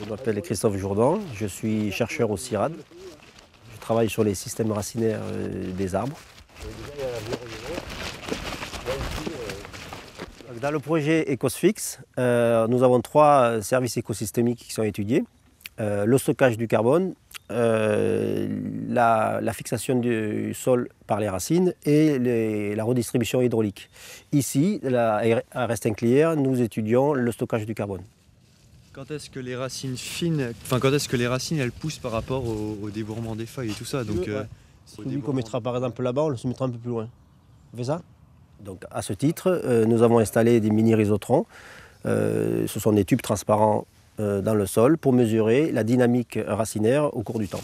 Je m'appelle Christophe Jourdan, je suis chercheur au CIRAD. Je travaille sur les systèmes racinaires des arbres. Dans le projet EcosFix, nous avons 3 services écosystémiques qui sont étudiés. Le stockage du carbone, la fixation du sol par les racines et la redistribution hydraulique. Ici, à Restinclière, nous étudions le stockage du carbone. Quand est-ce que les racines fines, quand est-ce que les racines elles poussent par rapport au débourrement des feuilles et tout ça, donc celui qu'on mettra par exemple là-bas, on le mettra un peu plus loin. On fait ça? Donc à ce titre, nous avons installé des mini risotrons. Ce sont des tubes transparents dans le sol pour mesurer la dynamique racinaire au cours du temps.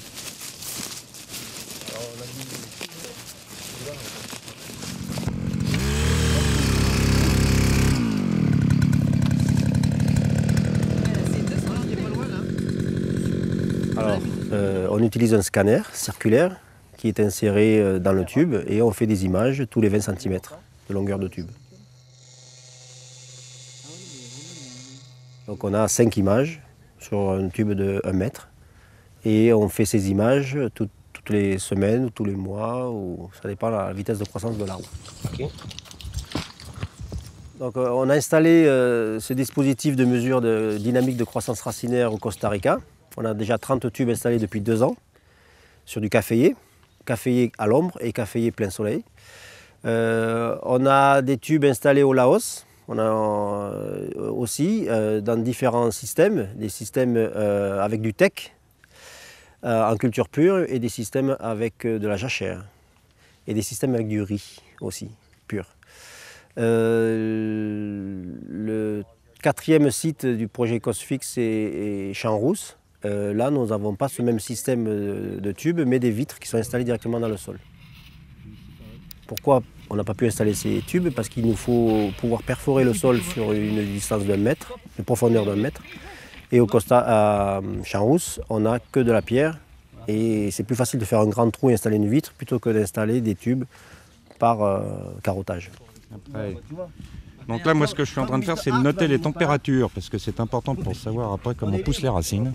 Alors, on utilise un scanner circulaire qui est inséré dans le tube et on fait des images tous les 20 cm de longueur de tube. Donc on a 5 images sur un tube de 1 mètre et on fait ces images toutes les semaines ou tous les mois, ou ça dépend de la vitesse de croissance de l'arbre. Okay. Donc on a installé ce dispositif de mesure de dynamique de croissance racinaire au Costa Rica. On a déjà 30 tubes installés depuis 2 ans sur du caféier à l'ombre et caféier plein soleil. On a des tubes installés au Laos. On a aussi dans différents systèmes, des systèmes avec du teck en culture pure et des systèmes avec de la jachère et des systèmes avec du riz aussi pur. Le 4e site du projet EcosFix est Champs-Rousse. Là, nous n'avons pas ce même système de tubes, mais des vitres qui sont installées directement dans le sol. Pourquoi on n'a pas pu installer ces tubes? Parce qu'il nous faut pouvoir perforer le sol sur une distance d'1 mètre, une profondeur d'1 mètre. Et à Champs-Rousse, on n'a que de la pierre. Et c'est plus facile de faire un grand trou et installer une vitre plutôt que d'installer des tubes par carottage. Après. Donc là, moi, ce que je suis en train de faire, c'est de noter les températures, parce que c'est important pour savoir après comment poussent les racines.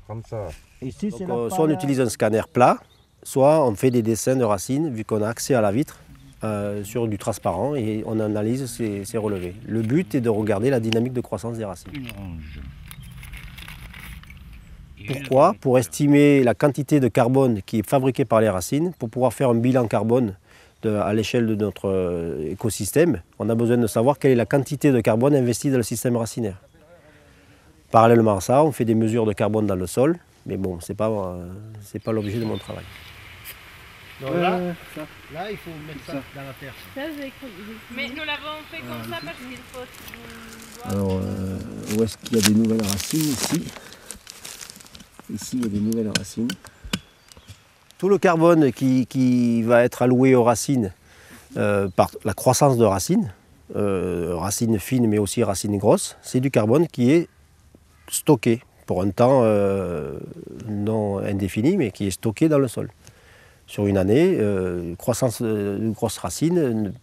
Donc, soit on utilise un scanner plat, soit on fait des dessins de racines, vu qu'on a accès à la vitre, sur du transparent, et on analyse ces relevés. Le but est de regarder la dynamique de croissance des racines. Pourquoi? Pour estimer la quantité de carbone qui est fabriquée par les racines, pour pouvoir faire un bilan carbone à l'échelle de notre écosystème, on a besoin de savoir quelle est la quantité de carbone investie dans le système racinaire. Parallèlement à ça, on fait des mesures de carbone dans le sol, mais bon, c'est pas l'objet de mon travail. Donc là, il faut mettre ça dans la terre. Mais nous l'avons fait comme ça parce qu'il faut... Alors, où est-ce qu'il y a des nouvelles racines ici? Ici, il y a des nouvelles racines. Tout le carbone qui va être alloué aux racines par la croissance de racines, racines fines mais aussi racines grosses, c'est du carbone qui est stocké pour un temps non indéfini, mais qui est stocké dans le sol. Sur une année, croissance d'une grosse racine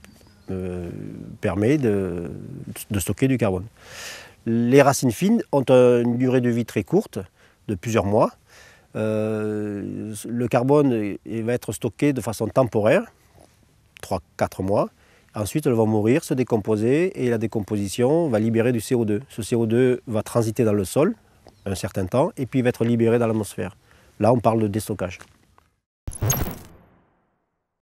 permet de stocker du carbone. Les racines fines ont une durée de vie très courte, de plusieurs mois. Le carbone va être stocké de façon temporaire, 3-4 mois. Ensuite, elles vont mourir, se décomposer, et la décomposition va libérer du CO2. Ce CO2 va transiter dans le sol un certain temps, et puis va être libéré dans l'atmosphère. Là, on parle de déstockage.